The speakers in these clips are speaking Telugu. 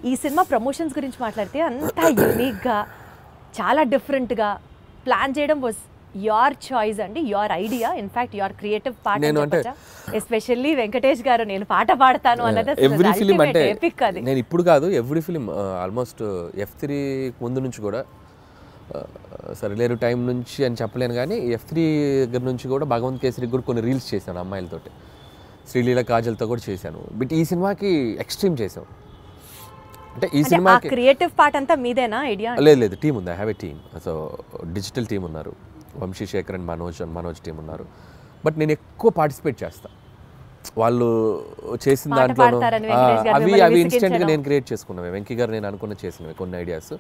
ఈ సినిమా ప్రమోషన్స్ గురించి మాట్లాడితే అంతా యూనిక్గా చాలా డిఫరెంట్గా ప్లాన్ చేయడం వాజ్ యువర్ చాయిస్ అండి, your idea, in fact your creative part. Especially Venkatesh గారు నేను పాట పాడతాను అన్నది ఎవ్రీ ఫిలిం అంటే ఎపిక్. అది నేను ఇప్పుడు కాదు, ఎవ్రీ ఫిలిం ఆల్మోస్ట్ F3 ముందు నుంచి కూడా, సరిలేరు టైం నుంచి అని చెప్పలేను కానీ F3 దగ్గర నుంచి కూడా భగవంత్ కేసరికి కూడా కొన్ని రీల్స్ చేశాను అమ్మాయిలతోటి, శ్రీలీల కాజల్తో కూడా చేశాను. బట్ ఈ సినిమాకి ఎక్స్ట్రీమ్ చేసాం. అంటే ఈ సినిమాకి క్రియేటివ్ పార్ట్ అంతా మీదేనా ఐడియా? లేదు, టీం ఉంది. I have a team. So digital team ఉన్నారు, వంశీ శేఖర్ అండ్ మనోజ్ టీం ఉన్నారు. బట్ నేను ఎక్కువ పార్టిసిపేట్ చేస్తాను. వాళ్ళు చేసిన దాంట్లో అవి ఇన్స్టెంట్గా నేను క్రియేట్ చేసుకున్నాను. వెంకీ గారు నేను అనుకున్న చేసినవి కొన్ని ఐడియాస్.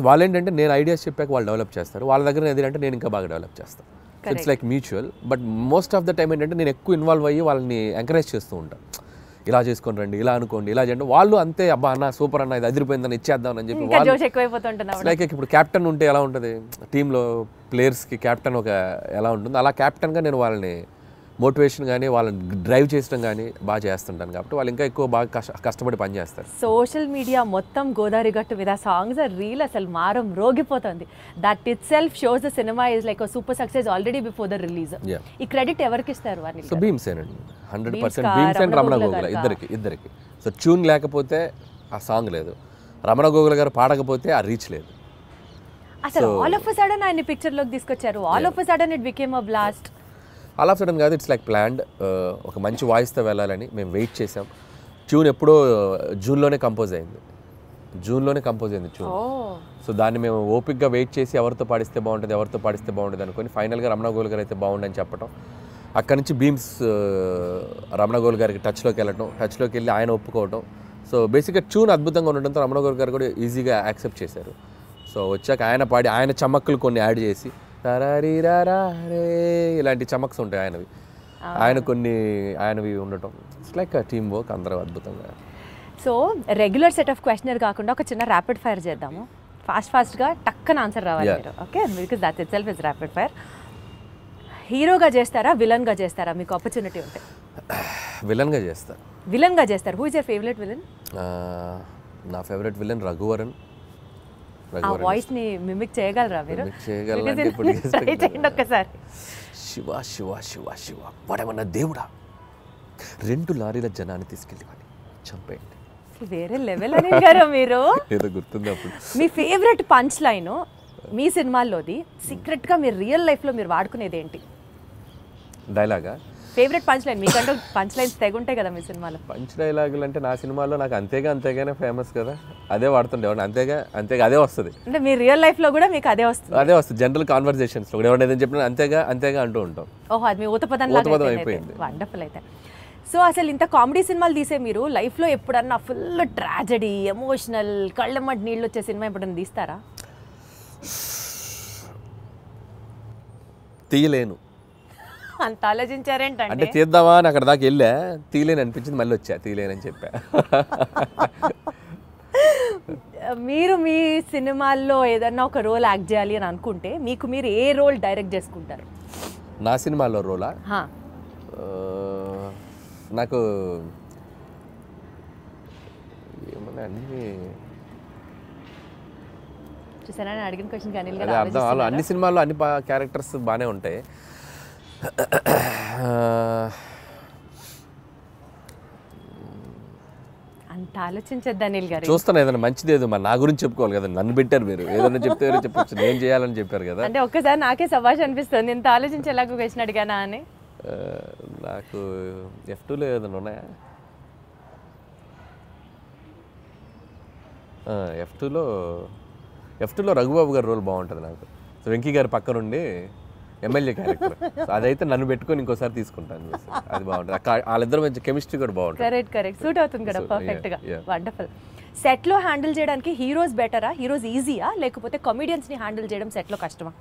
వాళ్ళు ఏంటంటే నేను ఐడియాస్ చెప్పాక వాళ్ళు డెవలప్ చేస్తారు, వాళ్ళ దగ్గర ఏదంటే నేను ఇంకా బాగా డెవలప్ చేస్తాను. So it's like mutual. But most of the time ఏంటంటే నేను ఎక్కువ ఇన్వాల్వ్ అయ్యి వాళ్ళని ఎంకరేజ్ చేస్తూ ఉంటాను. ఇలా చేసుకొని రండి, ఇలా అనుకోండి, ఇలా చేయండి. వాళ్ళు అంతే, అబ్బా అన్న సూపర్ అన్న, ఇది అదిరిపోయిందని ఇచ్చేద్దాం అని చెప్పి. లైక్ ఇప్పుడు క్యాప్టెన్ ఉంటే ఎలా ఉంటుంది టీంలో, ప్లేయర్స్కి క్యాప్టెన్ ఒక ఎలా ఉంటుంది, అలా క్యాప్టెన్గా నేను వాళ్ళని మోటివేషన్ కానీ వాళ్ళని డ్రైవ్ చేయడం కానీ బాగా చేస్తుంటాను. కాబట్టి వాళ్ళు ఇంకా ఎక్కువ బాగా కష్టపడి పనిచేస్తారు. సోషల్ మీడియా మొత్తం గోదావరి గట్టు మీద సాంగ్స్ రీల్ అసలు మారం రోగిపోతుంది. That itself shows the cinema is like super success already before the release. ఈ క్రెడిట్ ఎవరికి ఇస్తారు? సో భీమ్సేనండి, 100% భీమ్సేన్, రమణ గోగుల ఇద్దరికి. సో ట్యూన్ లేకపోతే ఆ సాంగ్ లేదు, రమణ గోగుల గారు పాడకపోతే ఆ రీచ్ లేదు. అసలు ఆల్ ఆఫ్ అ సడన్ ఆయన పిక్చర్లోకి తీసుకొచ్చారు, all of a sudden it became a blast. All of sudden కాదు, ఇట్స్ లైక్ ప్లాన్డ్. ఒక మంచి వాయిస్తో వెళ్ళాలని మేము వెయిట్ చేసాం. ట్యూన్ ఎప్పుడో జూన్లోనే కంపోజ్ అయింది ట్యూన్. సో దాన్ని మేము ఓపిక్గా వెయిట్ చేసి ఎవరితో పాడిస్తే బాగుంటుంది అనుకొని ఫైనల్గా రమణ గోల్ గారు అయితే బాగుండని చెప్పడం. అక్కడి నుంచి బీమ్స్ రమణ గోల్ గారికి టచ్లోకి వెళ్ళి ఆయన ఒప్పుకోవడం. సో బేసిక్గా ట్యూన్ అద్భుతంగా ఉండడంతో రమణ గోల్ గారు కూడా ఈజీగా యాక్సెప్ట్ చేశారు. సో వచ్చాక ఆయన పాడి ఆయన చమక్కులు కొన్ని యాడ్ చేసి ఇలాంటి చమక్స్ ఉంటాయి ఆయనవి ఉండటం. ఇట్స్ లైక్ టీమ్ వర్క్, అందరూ అద్భుతంగా. So regular set of questionnaire కాకుండా ఒక చిన్న ర్యాపిడ్ ఫైర్ చేద్దాము. ఫాస్ట్గా టక్కన ఆన్సర్ రావాలి మీరు. Okay, because that it self is rapid fire. హీరోగా చేస్తారా, విలన్గా చేస్తారా? మీకు ఆపర్చునిటీ ఉంటే విలన్గా చేస్తారు. Who is your favourite villain? నా ఫేవరెట్ విలన్ రఘువరన్. ఆ వాయిస్ ని మిమిక్ చేయగలరా మీరు? ఒక్కసారి. శివ శివ శివ శివ వాడేమన్నా దేవుడా, 2 లారీల జనాన్ని తీసుకెళ్ళి చంపేయండి. వేరే లెవెల్ అని గారు మీరు. ఏదో గుర్తుంది అప్పుడు. మీ ఫేవరెట్ పంచ్ లైన్ మీ సినిమాల్లోది, సీక్రెట్ గా మీరు రియల్ లైఫ్ లో మీరు వాడుకునేది ఏంటి? డైలాగా? ఫేవరెట్ పంచ్ లైన్ మీకంటూ పంచ్ లైన్స్ తెగుంటాయి కదా మీ సినిమాలో. పంచ్ డైలాగులు అంటే నా సినిమాలో నాకు అంతేగానే ఫేమస్ కదా, అదే వాడుతుండే. అంతేగా అదే వస్తుంది. అంటే మీ రియల్ లైఫ్ లో కూడా మీకు అదే వస్తుంది? జనరల్ కాన్వర్సేషన్స్ లో ఎవరైనా ఏదైనా చెప్పినా అంతేగా అంటూ ఉంటాం. ఓహో, అది మీ ఊతపదం అయిపోయింది. వండర్ఫుల్. అయితే సో అసలు ఇంత కామెడీ సినిమాలు తీసే మీరు లైఫ్ లో ఎప్పుడన్నా ఫుల్ ట్రాజడీ, ఎమోషనల్, కళ్ళమ్మటి నీళ్ళు వచ్చే సినిమా ఎప్పుడన్నా తీస్తారా? తీయలేను. అంత ఆలోచించారేంటంటే? అంటే తీద్దామా అని అక్కడ దాకా వెళ్ళా, తీయలేని అనిపించింది, మళ్ళీ వచ్చా, తీయలేనని చెప్పా. మీరు మీ సినిమాల్లో ఏదన్నా ఒక రోల్ యాక్ట్ చేయాలి అని అనుకుంటే మీకు మీరు ఏ రోల్ డైరెక్ట్ చేసుకుంటారు? నా సినిమాలో రోలా? నాకు ఏమన్నా అన్ని చూసారా అడిగిన క్వశ్చన్ కానీ అర్థం. అన్ని సినిమాల్లో అన్ని క్యారెక్టర్స్ బాగానే ఉంటాయి. అంత ఆలోచించద్దు అనిల్ గారు. చూస్తాను ఏదైనా మంచిది, ఏదో నా గురించి చెప్పుకోవాలి కదా, నన్ను పెట్టారు మీరు, ఏదైనా చెప్తే చెప్పచ్చు, నేను చేయాలని చెప్పారు కదా. అంటే ఒక్కసారి నాకే సభాష్ అనిపిస్తుంది, ఇంత ఆలోచించేలాగా క్వశ్చన్ అడిగానా అని. నాకు F2లో ఏదైనా ఉన్నాయా? F2లో రఘుబాబు గారి రోల్ బాగుంటుంది నాకు. సో వెంకీ గారి పక్క నుండి ఎమ్మెల్యే క్యారెక్టర్, అదైతే నన్ను పెట్టుకొని ఇంకోసారి తీసుకుంటాను. అది బాగుంటుంది, వాళ్ళిద్దరు మంచి కెమిస్ట్రీ కూడా బాగుంటుంది. కరెక్ట్ సూట్ అవుతుంది కదా పర్ఫెక్ట్ గా. వండర్ఫుల్. సెట్ లో హ్యాండిల్ చేయడానికి హీరోస్ బెటరా, హీరోస్ ఈజీయా, లేకపోతే కామెడియన్స్ ని హ్యాండిల్ చేయడం సెట్ లో కష్టమా?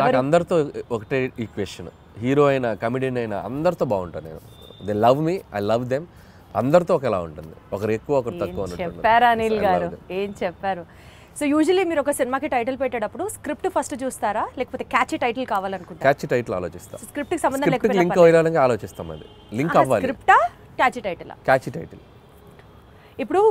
నాకు అందరితో ఒకటే ఈ క్వశ్చన్, హీరో అయినా కామెడియన్ అయినా అందరితో బాగుంటాను నేను. They love me, I love them. అందరితో ఒకలా ఉంటుంది, ఒకరు ఎక్కువ ఒకరు తక్కువ. చెప్పారు అనిల్ గారు, ఏం చెప్పారు. సో యూజువల్లీ మీరు ఒక సినిమాకి టైటిల్ పెట్టేటప్పుడు స్క్రిప్ట్ ఫస్ట్ చూస్తారా, లేకపోతే క్యాచీ టైటిల్ కావాలనుకుంటారా? క్యాచీ టైటిల్ ఆలోచిస్తాం. స్క్రిప్ట్ కి సంబంధం లేకపోతే లింక్ అవ్వాలని ఆలోచిస్తాం. అది లింక్ అవ్వాలి. స్క్రిప్టా క్యాచీ టైటిల్? Catchy title. ఇప్పుడు